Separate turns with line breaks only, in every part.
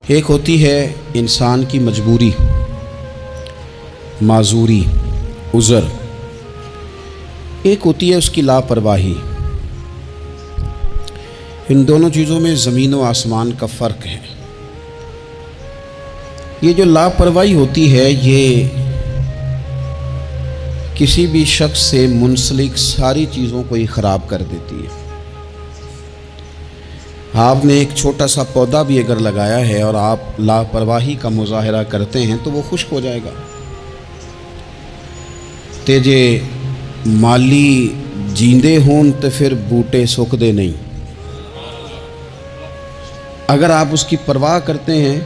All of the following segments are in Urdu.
ایک ہوتی ہے انسان کی مجبوری، معذوری، عذر، ایک ہوتی ہے اس کی لاپرواہی۔ ان دونوں چیزوں میں زمین و آسمان کا فرق ہے۔ یہ جو لاپرواہی ہوتی ہے یہ کسی بھی شخص سے منسلک ساری چیزوں کو ہی خراب کر دیتی ہے۔ آپ نے ایک چھوٹا سا پودا بھی اگر لگایا ہے اور آپ لاپرواہی کا مظاہرہ کرتے ہیں تو وہ خشک ہو جائے گا۔ تے جے مالی جیندے ہون تو پھر بوٹے سک دے نہیں۔ اگر آپ اس کی پرواہ کرتے ہیں،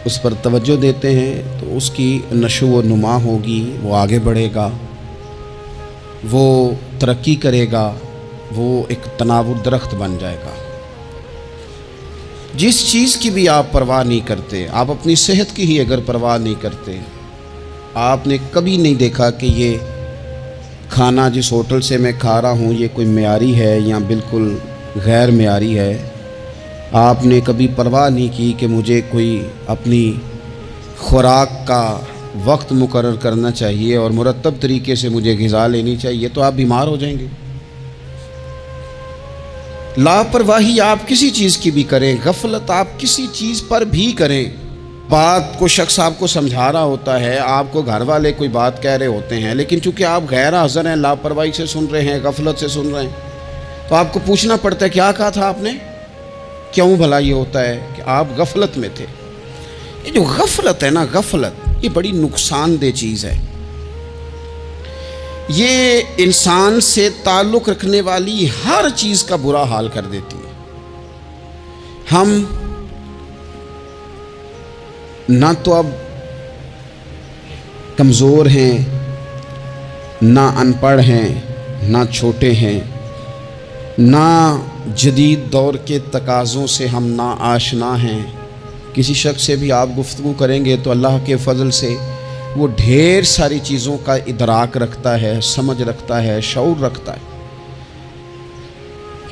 اس پر توجہ دیتے ہیں تو اس کی نشو و نما ہوگی، وہ آگے بڑھے گا، وہ ترقی کرے گا، وہ ایک تناور درخت بن جائے گا۔ جس چیز کی بھی آپ پرواہ نہیں کرتے، آپ اپنی صحت کی ہی اگر پرواہ نہیں کرتے، آپ نے کبھی نہیں دیکھا کہ یہ کھانا جس ہوٹل سے میں کھا رہا ہوں یہ کوئی معیاری ہے یا بالکل غیر معیاری ہے، آپ نے کبھی پرواہ نہیں کی کہ مجھے کوئی اپنی خوراک کا وقت مقرر کرنا چاہیے اور مرتب طریقے سے مجھے غذا لینی چاہیے، تو آپ بیمار ہو جائیں گے۔ لاپرواہی آپ کسی چیز کی بھی کریں، غفلت آپ کسی چیز پر بھی کریں، بات کو شخص آپ کو سمجھا رہا ہوتا ہے، آپ کو گھر والے کوئی بات کہہ رہے ہوتے ہیں، لیکن چونکہ آپ غیر حاضر ہیں، لاپرواہی سے سن رہے ہیں، غفلت سے سن رہے ہیں، تو آپ کو پوچھنا پڑتا ہے کیا کہا تھا آپ نے؟ کیوں بھلا یہ ہوتا ہے کہ آپ غفلت میں تھے؟ یہ جو غفلت ہے نا، غفلت یہ بڑی نقصان دہ چیز ہے۔ یہ انسان سے تعلق رکھنے والی ہر چیز کا برا حال کر دیتی ہے۔ ہم نہ تو اب کمزور ہیں، نہ ان پڑھ ہیں، نہ چھوٹے ہیں، نہ جدید دور کے تقاضوں سے ہم نا آشنا ہیں۔ کسی شخص سے بھی آپ گفتگو کریں گے تو اللہ کے فضل سے وہ ڈھیر ساری چیزوں کا ادراک رکھتا ہے، سمجھ رکھتا ہے، شعور رکھتا ہے۔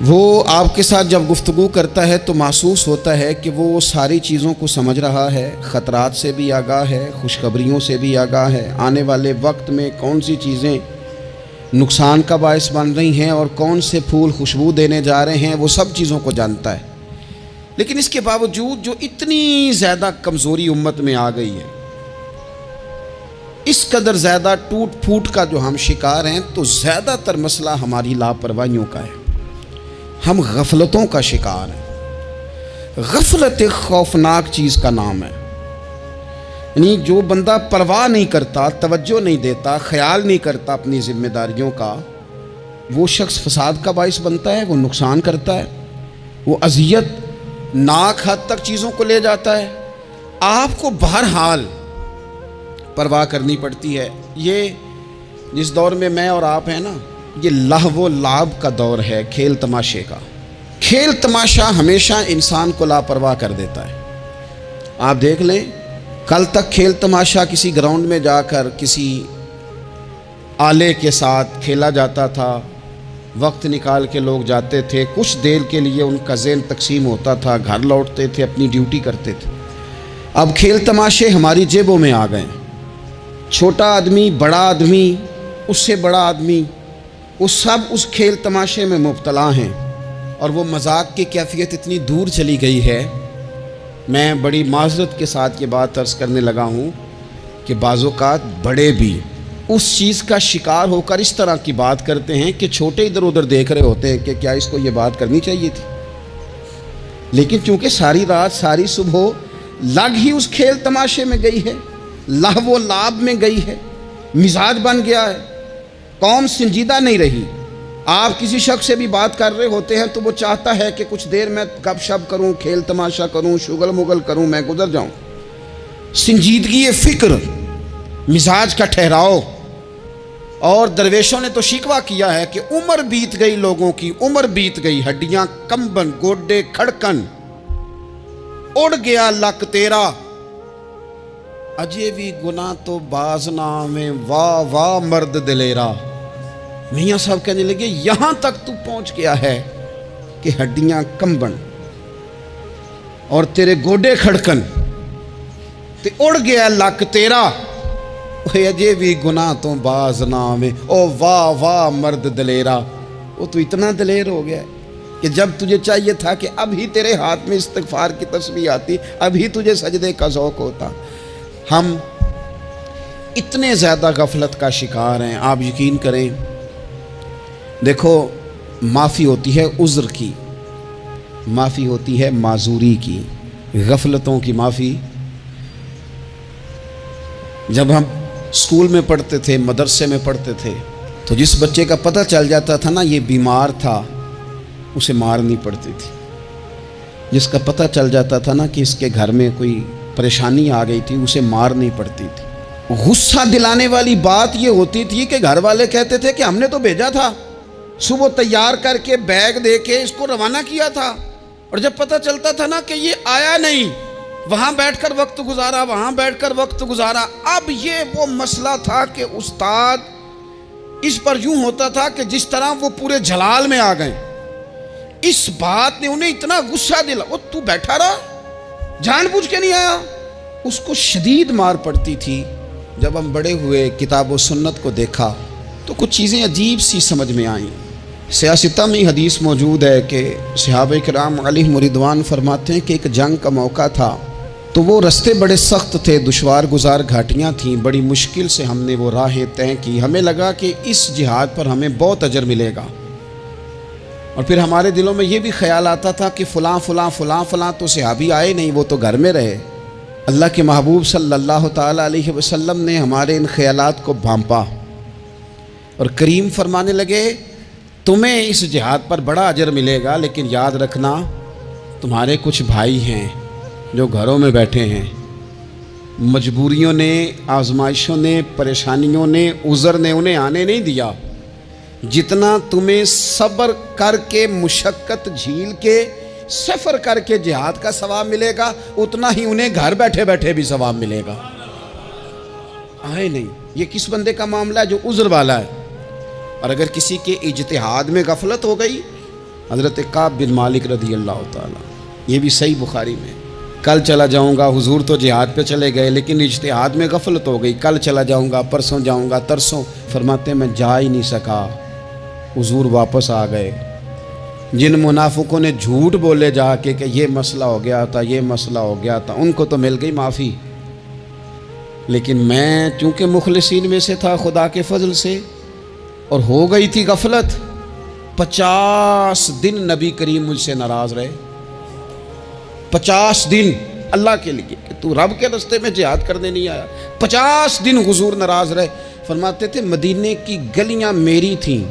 وہ آپ کے ساتھ جب گفتگو کرتا ہے تو محسوس ہوتا ہے کہ وہ ساری چیزوں کو سمجھ رہا ہے، خطرات سے بھی آگاہ ہے، خوشخبریوں سے بھی آگاہ ہے، آنے والے وقت میں کون سی چیزیں نقصان کا باعث بن رہی ہیں اور کون سے پھول خوشبو دینے جا رہے ہیں، وہ سب چیزوں کو جانتا ہے۔ لیکن اس کے باوجود جو اتنی زیادہ کمزوری امت میں آ گئی ہے، اس قدر زیادہ ٹوٹ پھوٹ کا جو ہم شکار ہیں، تو زیادہ تر مسئلہ ہماری لاپرواہیوں کا ہے، ہم غفلتوں کا شکار ہیں۔ غفلت ایک خوفناک چیز کا نام ہے، یعنی جو بندہ پرواہ نہیں کرتا، توجہ نہیں دیتا، خیال نہیں کرتا اپنی ذمہ داریوں کا، وہ شخص فساد کا باعث بنتا ہے، وہ نقصان کرتا ہے، وہ اذیت ناک حد تک چیزوں کو لے جاتا ہے۔ آپ کو بہرحال پرواہ کرنی پڑتی ہے۔ یہ جس دور میں میں اور آپ ہیں نا، یہ لہو و لعب کا دور ہے، کھیل تماشے کا۔ کھیل تماشا ہمیشہ انسان کو لاپرواہ کر دیتا ہے۔ آپ دیکھ لیں، کل تک کھیل تماشا کسی گراؤنڈ میں جا کر کسی آلے کے ساتھ کھیلا جاتا تھا، وقت نکال کے لوگ جاتے تھے، کچھ دیر کے لیے ان کا ذہن تقسیم ہوتا تھا، گھر لوٹتے تھے، اپنی ڈیوٹی کرتے تھے۔ اب کھیل تماشے ہماری جیبوں میں آ گئے، چھوٹا آدمی، بڑا آدمی، اس سے بڑا آدمی، وہ سب اس کھیل تماشے میں مبتلا ہیں، اور وہ مذاق کی کیفیت اتنی دور چلی گئی ہے، میں بڑی معذرت کے ساتھ یہ بات عرض کرنے لگا ہوں کہ بعض اوقات بڑے بھی اس چیز کا شکار ہو کر اس طرح کی بات کرتے ہیں کہ چھوٹے ادھر ادھر دیکھ رہے ہوتے ہیں کہ کیا اس کو یہ بات کرنی چاہیے تھی، لیکن چونکہ ساری رات ساری صبح لگ ہی اس کھیل تماشے میں گئی ہے، لہو و لعب میں گئی ہے، مزاج بن گیا ہے، قوم سنجیدہ نہیں رہی۔ آپ کسی شخص سے بھی بات کر رہے ہوتے ہیں تو وہ چاہتا ہے کہ کچھ دیر میں گپ شپ کروں، کھیل تماشا کروں، شغل مغل کروں، میں گزر جاؤں۔ سنجیدگی فکر، مزاج کا ٹھہراؤ۔ اور درویشوں نے تو شکوہ کیا ہے کہ عمر بیت گئی، لوگوں کی عمر بیت گئی، ہڈیاں کمبن، گوڈے کھڑکن، اڑ گیا لک تیرا، اجے بھی گناہ تو باز نہ میں، واہ واہ مرد دلیرا۔ میاں صاحب کہنے لگے یہاں تک تو پہنچ گیا ہے کہ ہڈیاں کمبن اور تیرے گوڈے کھڑکن تے اڑ گیا لک تیرا، اجے بھی گناہ تو باز نام ہے، او واہ واہ مرد دلیرا۔ وہ تو اتنا دلیر ہو گیا کہ جب تجھے چاہیے تھا کہ اب ہی تیرے ہاتھ میں استغفار کی تسبیح آتی، اب ہی تجھے سجدے کا ذوق ہوتا۔ ہم اتنے زیادہ غفلت کا شکار ہیں، آپ یقین کریں۔ دیکھو، معافی ہوتی ہے عذر کی، معافی ہوتی ہے معذوری کی، غفلتوں کی معافی۔ جب ہم اسکول میں پڑھتے تھے، مدرسے میں پڑھتے تھے، تو جس بچے کا پتہ چل جاتا تھا نا یہ بیمار تھا، اسے مار نہیں پڑتی تھی۔ جس کا پتہ چل جاتا تھا نا کہ اس کے گھر میں کوئی پریشانی آ گئی تھی، اسے مار نہیں پڑتی تھی۔ غصہ دلانے والی بات یہ ہوتی تھی کہ گھر والے کہتے تھے کہ ہم نے تو بھیجا تھا، صبح تیار کر کے بیگ دے کے اس کو روانہ کیا تھا، اور جب پتہ چلتا تھا نا کہ یہ آیا نہیں، وہاں بیٹھ کر وقت گزارا، وہاں بیٹھ کر وقت گزارا۔ اب یہ وہ مسئلہ تھا کہ استاد اس پر یوں ہوتا تھا کہ جس طرح وہ پورے جلال میں آ گئے۔ اس بات نے انہیں اتنا غصہ دلا، وہ تو بیٹھا رہا، جان بوجھ کے نہیں آیا۔ اس کو شدید مار پڑتی تھی۔ جب ہم بڑے ہوئے، کتاب و سنت کو دیکھا تو کچھ چیزیں عجیب سی سمجھ میں آئیں۔ سیاستہ میں حدیث موجود ہے کہ صحابہ کرام علیہم رضوان فرماتے ہیں کہ ایک جنگ کا موقع تھا، تو وہ رستے بڑے سخت تھے، دشوار گزار گھاٹیاں تھیں، بڑی مشکل سے ہم نے وہ راہیں طے کی۔ ہمیں لگا کہ اس جہاد پر ہمیں بہت اجر ملے گا، اور پھر ہمارے دلوں میں یہ بھی خیال آتا تھا کہ فلاں فلاں فلاں فلاں تو صحابی آئے نہیں، وہ تو گھر میں رہے۔ اللہ کے محبوب صلی اللہ تعالیٰ علیہ وسلم نے ہمارے ان خیالات کو بھانپا اور کریم فرمانے لگے، تمہیں اس جہاد پر بڑا اجر ملے گا، لیکن یاد رکھنا تمہارے کچھ بھائی ہیں جو گھروں میں بیٹھے ہیں، مجبوریوں نے، آزمائشوں نے، پریشانیوں نے، عذر نے انہیں آنے نہیں دیا۔ جتنا تمہیں صبر کر کے، مشقت جھیل کے، سفر کر کے جہاد کا ثواب ملے گا، اتنا ہی انہیں گھر بیٹھے بیٹھے بھی ثواب ملے گا۔ آئے نہیں، یہ کس بندے کا معاملہ ہے جو عذر والا ہے؟ اور اگر کسی کے اجتہاد میں غفلت ہو گئی، حضرت کعب بن مالک رضی اللہ تعالیٰ، یہ بھی صحیح بخاری میں، کل چلا جاؤں گا، حضور تو جہاد پہ چلے گئے لیکن اجتہاد میں غفلت ہو گئی، کل چلا جاؤں گا، پرسوں جاؤں گا، ترسوں، فرماتے میں جا ہی نہیں سکا، حضور واپس آ گئے۔ جن منافقوں نے جھوٹ بولے جا کے کہ یہ مسئلہ ہو گیا تھا، یہ مسئلہ ہو گیا تھا، ان کو تو مل گئی معافی، لیکن میں چونکہ مخلصین میں سے تھا خدا کے فضل سے، اور ہو گئی تھی غفلت، 50 دن نبی کریم مجھ سے ناراض رہے۔ 50 دن اللہ کے لیے کہ تو رب کے راستے میں جہاد کرنے نہیں آیا۔ 50 دن حضور ناراض رہے۔ فرماتے تھے مدینے کی گلیاں میری تھیں،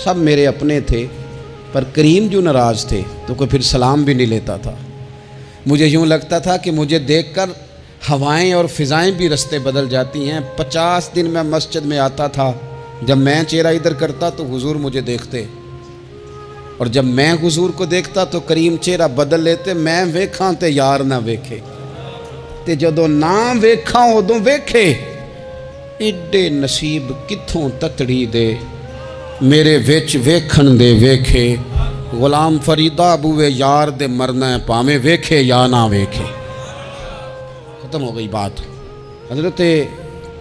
سب میرے اپنے تھے، پر کریم جو ناراض تھے تو کوئی پھر سلام بھی نہیں لیتا تھا۔ مجھے یوں لگتا تھا کہ مجھے دیکھ کر ہوائیں اور فضائیں بھی رستے بدل جاتی ہیں۔ 50 دن میں مسجد میں آتا تھا، جب میں چہرہ ادھر کرتا تو حضور مجھے دیکھتے، اور جب میں حضور کو دیکھتا تو کریم چہرہ بدل لیتے، میں ویکھاں تے یار نہ ویکھے، تے جدوں نہ ویکھاں ادوں ویکھے، ایڈے نصیب کتھوں تتڑی دے، میرے وچ ویکھن دے ویکھے، غلام فریدہ بوئے یار دے مرنا ہے پاویں ویکھے یا نہ ویکھے۔ ختم ہو گئی بات۔ حضرت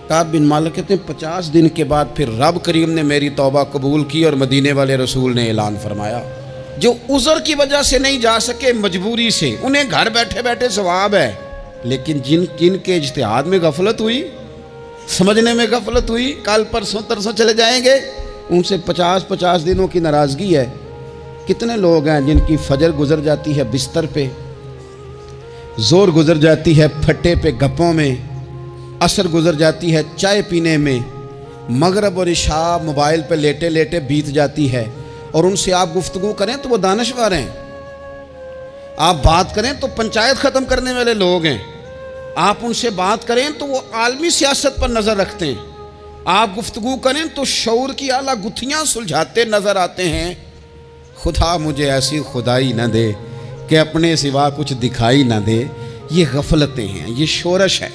کعب بن مالک کہتے ہیں 50 دن کے بعد پھر رب کریم نے میری توبہ قبول کی، اور مدینے والے رسول نے اعلان فرمایا جو عذر کی وجہ سے نہیں جا سکے، مجبوری سے، انہیں گھر بیٹھے بیٹھے ثواب ہے، لیکن جن کے اجتہاد میں غفلت ہوئی، سمجھنے میں غفلت ہوئی، کل پرسوں ترسوں چلے جائیں گے، ان سے 50 دنوں کی ناراضگی ہے۔ کتنے لوگ ہیں جن کی فجر گزر جاتی ہے بستر پہ، زور گزر جاتی ہے پھٹے پہ گپوں میں، عصر گزر جاتی ہے چائے پینے میں، مغرب اور عشاء موبائل پہ لیٹے لیٹے بیت جاتی ہے، اور ان سے آپ گفتگو کریں تو وہ دانشور ہیں، آپ بات کریں تو پنچایت ختم کرنے والے لوگ ہیں، آپ ان سے بات کریں تو وہ عالمی سیاست پر نظر رکھتے ہیں، آپ گفتگو کریں تو شعور کی اعلیٰ گتھیاں سلجھاتے نظر آتے ہیں۔ خدا مجھے ایسی خدائی نہ دے کہ اپنے سوا کچھ دکھائی نہ دے۔ یہ غفلتیں ہیں، یہ شورش ہے،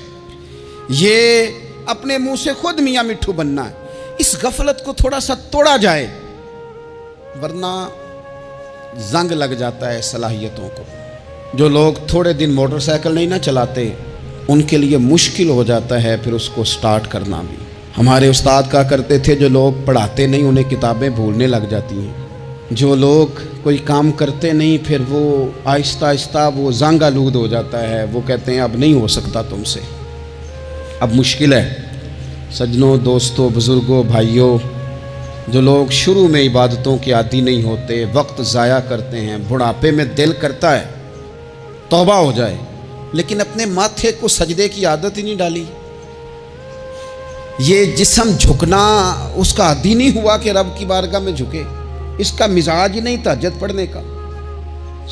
یہ اپنے منہ سے خود میاں مٹھو بننا ہے۔ اس غفلت کو تھوڑا سا توڑا جائے، ورنہ زنگ لگ جاتا ہے صلاحیتوں کو۔ جو لوگ تھوڑے دن موٹر سائیکل نہیں نہ چلاتے ان کے لیے مشکل ہو جاتا ہے پھر اس کو سٹارٹ کرنا بھی۔ ہمارے استاد کہا کرتے تھے جو لوگ پڑھاتے نہیں انہیں کتابیں بھولنے لگ جاتی ہیں، جو لوگ کوئی کام کرتے نہیں پھر وہ آہستہ آہستہ وہ زنگ آلود ہو جاتا ہے، وہ کہتے ہیں اب نہیں ہو سکتا تم سے، اب مشکل ہے۔ سجنوں، دوستوں، بزرگوں، بھائیوں، جو لوگ شروع میں عبادتوں کے عادی نہیں ہوتے، وقت ضائع کرتے ہیں، بڑھاپے میں دل کرتا ہے توبہ ہو جائے، لیکن اپنے ماتھے کو سجدے کی عادت ہی نہیں ڈالی۔ یہ جسم جھکنا اس کا عادی نہیں ہوا کہ رب کی بارگاہ میں جھکے، اس کا مزاج ہی نہیں تہجد پڑھنے کا،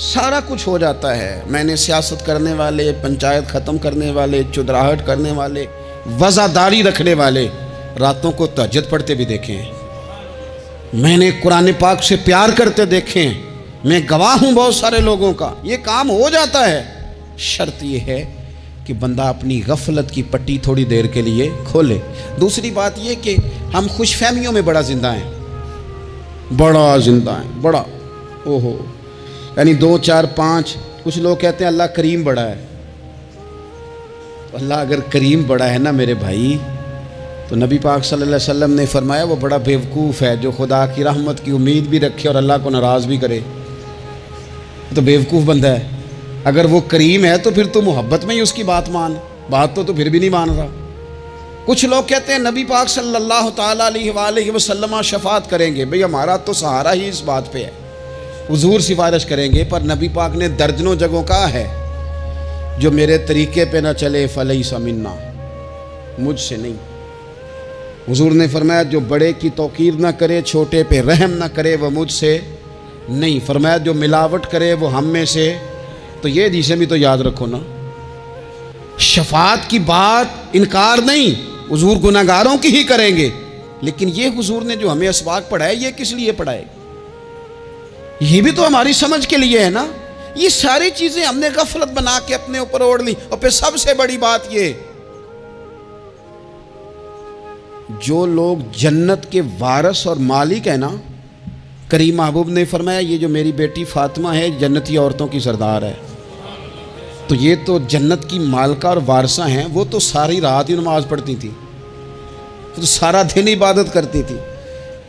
سارا کچھ ہو جاتا ہے۔ میں نے سیاست کرنے والے، پنچایت ختم کرنے والے، چودراہٹ کرنے والے، وزاداری رکھنے والے راتوں کو تہجد پڑھتے بھی دیکھے ہیں، میں نے قرآن پاک سے پیار کرتے دیکھے ہیں، میں گواہ ہوں بہت سارے لوگوں کا، یہ کام ہو جاتا ہے۔ شرط یہ ہے کہ بندہ اپنی غفلت کی پٹی تھوڑی دیر کے لیے کھولے۔ دوسری بات یہ کہ ہم خوش فہمیوں میں بڑا زندہ ہیں، بڑا زندہ ہیں، بڑا اوہو، یعنی 2 4 5۔ کچھ لوگ کہتے ہیں اللہ کریم بڑا ہے، اللہ اگر کریم بڑا ہے نا میرے بھائی، تو نبی پاک صلی اللہ علیہ وسلم نے فرمایا وہ بڑا بیوقوف ہے جو خدا کی رحمت کی امید بھی رکھے اور اللہ کو ناراض بھی کرے، تو بیوقوف بندہ ہے۔ اگر وہ کریم ہے تو پھر تو محبت میں ہی اس کی بات مان، بات تو پھر بھی نہیں مان رہا۔ کچھ لوگ کہتے ہیں نبی پاک صلی اللہ تعالیٰ علیہ وآلہ وسلم شفاعت کریں گے، بھئی ہمارا تو سہارا ہی اس بات پہ ہے، حضور سفارش کریں گے، پر نبی پاک نے درجنوں جگہوں کہا ہے جو میرے طریقے پہ نہ چلے فلیس منا، مجھ سے نہیں۔ حضور نے فرمایا جو بڑے کی توقیر نہ کرے، چھوٹے پہ رحم نہ کرے، وہ مجھ سے نہیں۔ فرمایا جو ملاوٹ کرے وہ ہم میں سے، تو یہ حدیثیں بھی تو یاد رکھو نا۔ شفاعت کی بات انکار نہیں، حضور گناہگاروں کی ہی کریں گے، لیکن یہ حضور نے جو ہمیں اسباق پڑھائے یہ کس لیے پڑھائے؟ یہ بھی تو ہماری سمجھ کے لیے ہے نا۔ یہ ساری چیزیں ہم نے غفلت بنا کے اپنے اوپر اوڑھ لی۔ اور پھر سب سے بڑی بات یہ، جو لوگ جنت کے وارث اور مالک ہیں نا، کریم محبوب نے فرمایا یہ جو میری بیٹی فاطمہ ہے جنتی عورتوں کی سردار ہے، تو یہ تو جنت کی مالکہ اور وارثہ ہیں، وہ تو ساری رات ہی نماز پڑھتی تھی، تو سارا دن عبادت کرتی تھی،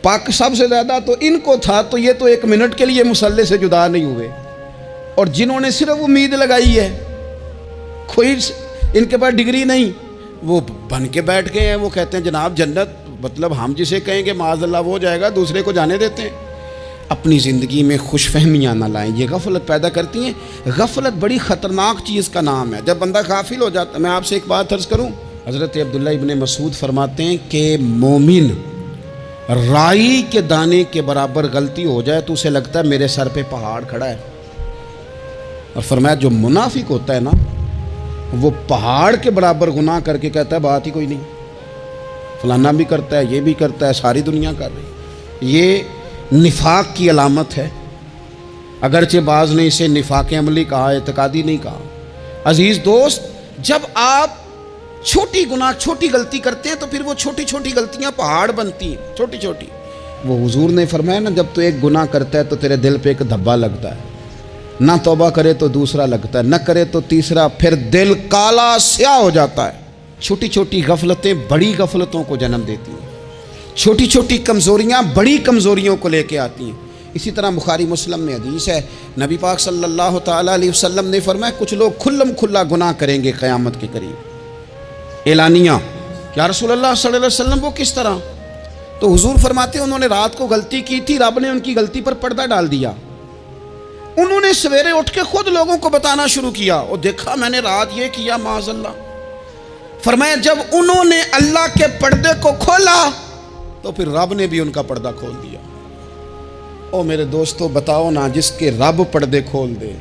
پاک سب سے زیادہ تو ان کو تھا، تو یہ تو 1 منٹ کے لیے مصلی سے جدا نہیں ہوئے۔ اور جنہوں نے صرف امید لگائی ہے، کوئی ان کے پاس ڈگری نہیں، وہ بن کے بیٹھ گئے ہیں، وہ کہتے ہیں جناب جنت مطلب ہم جسے کہیں گے معاذ اللہ وہ ہو جائے گا، دوسرے کو جانے دیتے ہیں۔ اپنی زندگی میں خوش فہمیاں نہ لائیں، یہ غفلت پیدا کرتی ہیں۔ غفلت بڑی خطرناک چیز کا نام ہے۔ جب بندہ غافل ہو جاتا ہے، میں آپ سے ایک بات عرض کروں، حضرت عبداللہ ابن مسعود فرماتے ہیں کہ مومن رائی کے دانے کے برابر غلطی ہو جائے تو اسے لگتا ہے میرے سر پہ پہاڑ کھڑا ہے، اور فرمایا جو منافق ہوتا ہے نا وہ پہاڑ کے برابر گناہ کر کے کہتا ہے بات ہی کوئی نہیں، فلانا بھی کرتا ہے، یہ بھی کرتا ہے، ساری دنیا کر رہی۔ یہ نفاق کی علامت ہے، اگرچہ بعض نے اسے نفاق عملی کہا، اعتقادی نہیں کہا۔ عزیز دوست، جب آپ چھوٹی غلطی کرتے ہیں تو پھر وہ چھوٹی چھوٹی غلطیاں پہاڑ بنتی ہیں، چھوٹی چھوٹی۔ وہ حضور نے فرمایا نا جب تو ایک گناہ کرتا ہے تو تیرے دل پہ ایک دھبا لگتا ہے، نہ توبہ کرے تو دوسرا لگتا ہے، نہ کرے تو تیسرا، پھر دل کالا سیاہ ہو جاتا ہے۔ چھوٹی چھوٹی غفلتیں بڑی غفلتوں کو جنم دیتی ہیں، چھوٹی چھوٹی کمزوریاں بڑی کمزوریوں کو لے کے آتی ہیں۔ اسی طرح بخاری مسلم میں حدیث ہے، نبی پاک صلی اللہ تعالیٰ علیہ وسلم نے فرمایا کچھ لوگ کھلم کھلا گناہ کریں گے قیامت کے قریب، اعلانیہ۔ یا رسول اللہ صلی اللہ علیہ وسلم وہ کس طرح؟ تو حضور فرماتے ہیں انہوں نے رات کو غلطی کی تھی، رب نے ان کی غلطی پر پردہ ڈال دیا، انہوں نے سویرے اٹھ کے خود لوگوں کو بتانا شروع کیا، اور دیکھا میں نے رات یہ کیا، معاذ اللہ۔ فرمایا جب انہوں نے اللہ کے پردے کو کھولا تو پھر رب نے بھی ان کا پردہ کھول دیا۔ او میرے دوستو بتاؤ نا، جس کے رب پردے کھول دے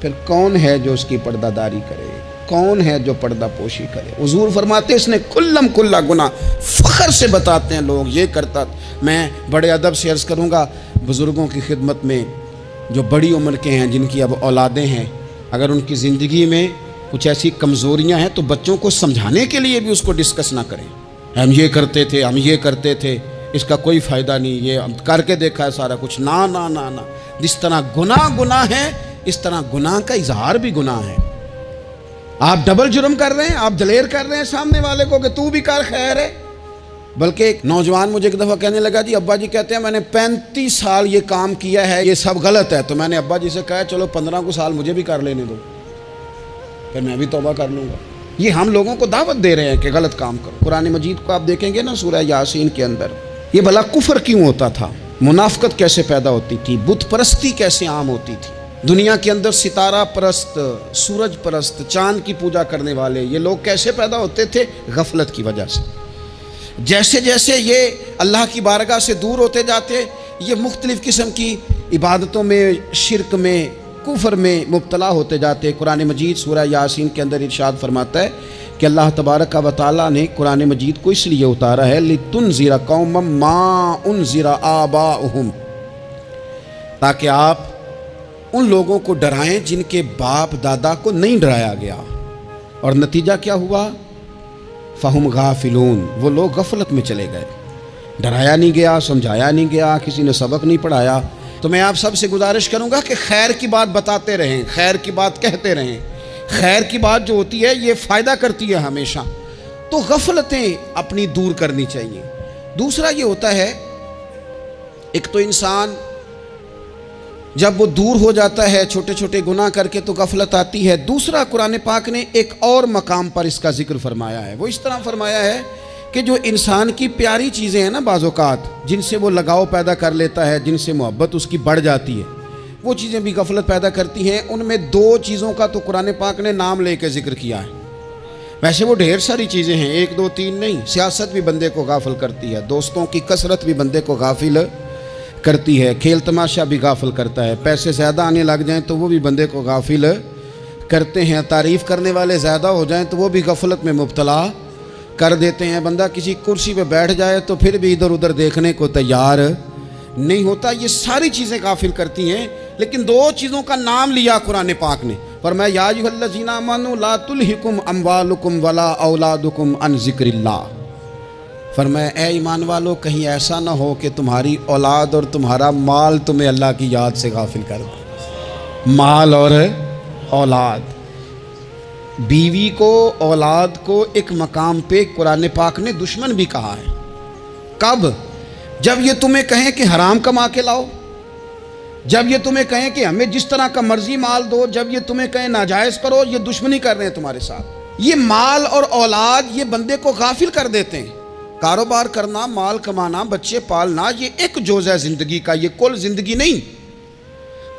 پھر کون ہے جو اس کی پردہ داری کرے، کون ہے جو پردہ پوشی کرے؟ حضور فرماتے اس نے کلم کلا گناہ، فخر سے بتاتے ہیں لوگ یہ کرتا۔ میں بڑے ادب سے عرض کروں گا بزرگوں کی خدمت میں، جو بڑی عمر کے ہیں جن کی اب اولادیں ہیں، اگر ان کی زندگی میں کچھ ایسی کمزوریاں ہیں تو بچوں کو سمجھانے کے لیے بھی اس کو ڈسکس نہ کریں، ہم یہ کرتے تھے، ہم یہ کرتے تھے، اس کا کوئی فائدہ نہیں، یہ ہم کر کے دیکھا ہے سارا کچھ، نہ نہ نہ نہ۔ جس طرح گناہ ہے اس طرح گناہ کا اظہار بھی گناہ ہے. آپ ڈبل جرم کر رہے ہیں, آپ دلیر کر رہے ہیں سامنے والے کو کہ تو بھی کر, خیر ہے. بلکہ ایک نوجوان مجھے ایک دفعہ کہنے لگا, جی ابا جی کہتے ہیں میں نے 35 سال یہ کام کیا ہے, یہ سب غلط ہے. تو میں نے ابا جی سے کہا چلو 15 سال مجھے بھی کر لینے دو, پھر میں بھی توبہ کر لوں گا. یہ ہم لوگوں کو دعوت دے رہے ہیں کہ غلط کام کرو. قرآن مجید کو آپ دیکھیں گے نا سورہ یاسین کے اندر, یہ بھلا کفر کیوں ہوتا تھا, منافقت کیسے پیدا ہوتی تھی, بت پرستی کیسے عام ہوتی تھی. دنیا کے اندر ستارہ پرست, سورج پرست, چاند کی پوجا کرنے والے یہ لوگ کیسے پیدا ہوتے تھے, غفلت کی وجہ سے. جیسے جیسے یہ اللہ کی بارگاہ سے دور ہوتے جاتے, یہ مختلف قسم کی عبادتوں میں, شرک میں, کفر میں مبتلا ہوتے جاتے. قرآن مجید سورہ یاسین کے اندر ارشاد فرماتا ہے کہ اللہ تبارک و تعالیٰ نے قرآن مجید کو اس لیے اتارا ہے لِتُنذِرَ قَوْمًا مَا أُنذِرَ آبَاؤُهُمْ, تاکہ آپ ان لوگوں کو ڈرائیں جن کے باپ دادا کو نہیں ڈرایا گیا. اور نتیجہ کیا ہوا, فَهُمْ غَافِلُونَ, وہ لوگ غفلت میں چلے گئے. ڈرایا نہیں گیا, سمجھایا نہیں گیا, کسی نے سبق نہیں پڑھایا. تو میں آپ سب سے گزارش کروں گا کہ خیر کی بات بتاتے رہیں, خیر کی بات کہتے رہیں. خیر کی بات جو ہوتی ہے یہ فائدہ کرتی ہے ہمیشہ. تو غفلتیں اپنی دور کرنی چاہیے. دوسرا یہ ہوتا ہے, ایک تو انسان جب وہ دور ہو جاتا ہے چھوٹے چھوٹے گناہ کر کے تو غفلت آتی ہے. دوسرا قرآن پاک نے ایک اور مقام پر اس کا ذکر فرمایا ہے. وہ اس طرح فرمایا ہے کہ جو انسان کی پیاری چیزیں ہیں نا بعض اوقات, جن سے وہ لگاؤ پیدا کر لیتا ہے, جن سے محبت اس کی بڑھ جاتی ہے, وہ چیزیں بھی غفلت پیدا کرتی ہیں. ان میں 2 چیزوں کا تو قرآن پاک نے نام لے کے ذکر کیا ہے. ویسے وہ ڈھیر ساری چیزیں ہیں, 1 2 3 نہیں. سیاست بھی بندے کو غافل کرتی ہے, دوستوں کی کثرت بھی بندے کو غافل کرتی ہے, کھیل تماشا بھی غافل کرتا ہے, پیسے زیادہ آنے لگ جائیں تو وہ بھی بندے کو غافل کرتے ہیں, تعریف کرنے والے زیادہ ہو جائیں تو وہ بھی غفلت میں مبتلا کر دیتے ہیں. بندہ کسی کرسی پہ بیٹھ جائے تو پھر بھی ادھر ادھر دیکھنے کو تیار نہیں ہوتا. یہ ساری چیزیں غافل کرتی ہیں. لیکن 2 چیزوں کا نام لیا قرآن پاک نے, فرمایا یا ایھا الذین آمنوا لا تلھکم اموالکم ولا اولادکم عن ذکر اللہ. فرمایا اے ایمان والو, کہیں ایسا نہ ہو کہ تمہاری اولاد اور تمہارا مال تمہیں اللہ کی یاد سے غافل کر دے. مال اور اولاد, بیوی کو, اولاد کو ایک مقام پہ قرآن پاک نے دشمن بھی کہا ہے. کب؟ جب یہ تمہیں کہیں کہ حرام کما کے لاؤ, جب یہ تمہیں کہیں کہ ہمیں جس طرح کا مرضی مال دو, جب یہ تمہیں کہیں ناجائز کرو, یہ دشمنی کر رہے ہیں تمہارے ساتھ. یہ مال اور اولاد یہ بندے کو غافل کر دیتے ہیں. کاروبار کرنا, مال کمانا, بچے پالنا, یہ ایک جزء ہے زندگی کا, یہ کل زندگی نہیں.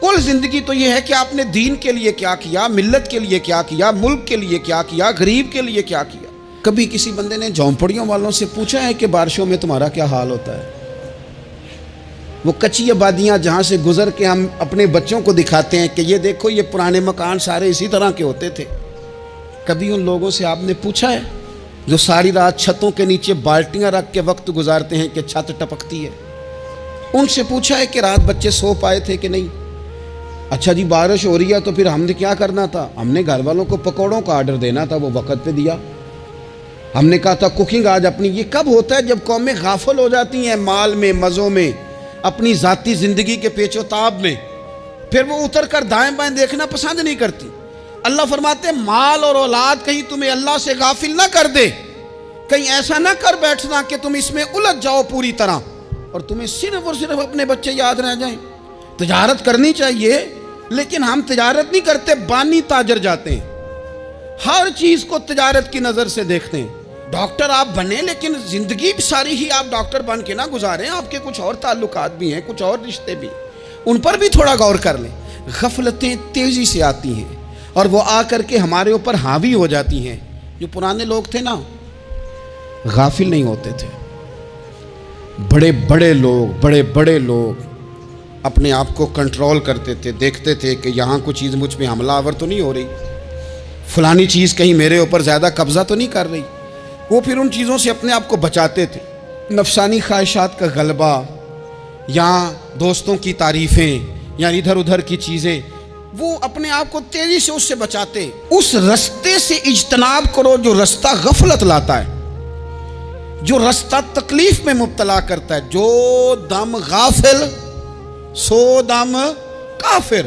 کل زندگی تو یہ ہے کہ آپ نے دین کے لیے کیا کیا, ملت کے لیے کیا کیا, ملک کے لیے کیا کیا, غریب کے لیے کیا کیا. کبھی کسی بندے نے جھونپڑیوں والوں سے پوچھا ہے کہ بارشوں میں تمہارا کیا حال ہوتا ہے؟ وہ کچی آبادیاں جہاں سے گزر کے ہم اپنے بچوں کو دکھاتے ہیں کہ یہ دیکھو یہ پرانے مکان سارے اسی طرح کے ہوتے تھے. کبھی ان لوگوں سے آپ نے پوچھا ہے جو ساری رات چھتوں کے نیچے بالٹیاں رکھ کے وقت گزارتے ہیں کہ چھت ٹپکتی ہے؟ ان سے پوچھا ہے کہ رات بچے سو پائے تھے کہ نہیں؟ اچھا جی بارش ہو رہی ہے تو پھر ہم نے کیا کرنا تھا؟ ہم نے گھر والوں کو پکوڑوں کا آرڈر دینا تھا, وہ وقت پہ دیا. ہم نے کہا تھا کوکنگ آج اپنی. یہ کب ہوتا ہے؟ جب قومیں غافل ہو جاتی ہیں مال میں, مزوں میں, اپنی ذاتی زندگی کے پیچ و تاب میں, پھر وہ اتر کر دائیں بائیں دیکھنا پسند نہیں کرتی. اللہ فرماتے ہیں مال اور اولاد کہیں تمہیں اللہ سے غافل نہ کر دے, کہیں ایسا نہ کر بیٹھنا کہ تم اس میں الجھ جاؤ پوری طرح اور تمہیں صرف اور صرف اپنے بچے یاد رہ جائیں. تجارت کرنی چاہیے لیکن ہم تجارت نہیں کرتے, بانی تاجر جاتے ہیں. ہر چیز کو تجارت کی نظر سے دیکھتے ہیں. ڈاکٹر آپ بنیں لیکن زندگی ساری ہی آپ ڈاکٹر بن کے نہ گزاریں, آپ کے کچھ اور تعلقات بھی ہیں, کچھ اور رشتے بھی, ان پر بھی تھوڑا غور کر لیں. غفلتیں تیزی سے آتی ہیں اور وہ آ کر کے ہمارے اوپر حاوی ہو جاتی ہیں. جو پرانے لوگ تھے نا غافل نہیں ہوتے تھے. بڑے بڑے لوگ اپنے آپ کو کنٹرول کرتے تھے, دیکھتے تھے کہ یہاں کوئی چیز مجھ پہ حملہ آور تو نہیں ہو رہی, فلانی چیز کہیں میرے اوپر زیادہ قبضہ تو نہیں کر رہی. وہ پھر ان چیزوں سے اپنے آپ کو بچاتے تھے. نفسانی خواہشات کا غلبہ یا دوستوں کی تعریفیں یا ادھر ادھر کی چیزیں, وہ اپنے آپ کو تیزی سے اس سے بچاتے. اس رستے سے اجتناب کرو جو رستہ غفلت لاتا ہے, جو رستہ تکلیف میں مبتلا کرتا ہے. جو دم غافل سو دم کافر.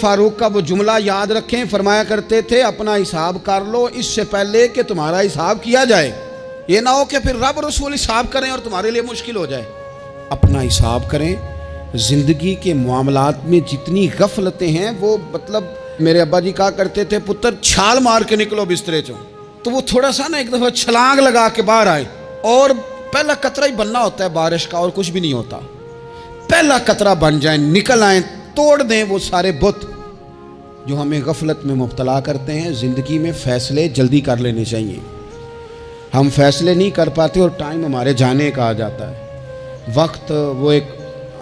فاروق کا وہ جملہ یاد رکھیں، فرمایا کرتے تھے اپنا حساب کر لو اس سے پہلے کہ تمہارا حساب کیا جائے، یہ نہ ہو کہ پھر رب رسول حساب کریں اور تمہارے لیے مشکل ہو جائے۔ اپنا حساب کریں۔ زندگی کے معاملات میں جتنی غفلتیں ہیں، وہ مطلب میرے ابا جی کہا کرتے تھے پتر چھال مار کے نکلو بسترے چوں، تو وہ تھوڑا سا نا ایک دفعہ چھلانگ لگا کے باہر آئے، اور پہلا قطرہ ہی بننا ہوتا ہے بارش کا، اور کچھ بھی نہیں ہوتا، پہلا قطرہ بن جائیں، نکل آئیں، توڑ دیں وہ سارے بت جو ہمیں غفلت میں مبتلا کرتے ہیں۔ زندگی میں فیصلے جلدی کر لینے چاہیے، ہم فیصلے نہیں کر پاتے اور ٹائم ہمارے جانے کا آ جاتا ہے وقت۔ وہ ایک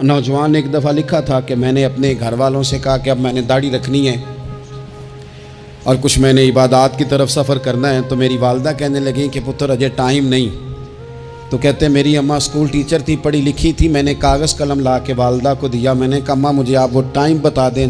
نوجوان نے ایک دفعہ لکھا تھا کہ میں نے اپنے گھر والوں سے کہا کہ اب میں نے داڑھی رکھنی ہے اور کچھ میں نے عبادات کی طرف سفر کرنا ہے، تو میری والدہ کہنے لگیں کہ پتر اجے ٹائم نہیں، تو کہتے ہیں میری اماں اسکول ٹیچر تھی، پڑھی لکھی تھی، میں نے کاغذ قلم لا کے والدہ کو دیا، میں نے کہا اماں مجھے آپ وہ ٹائم بتا دیں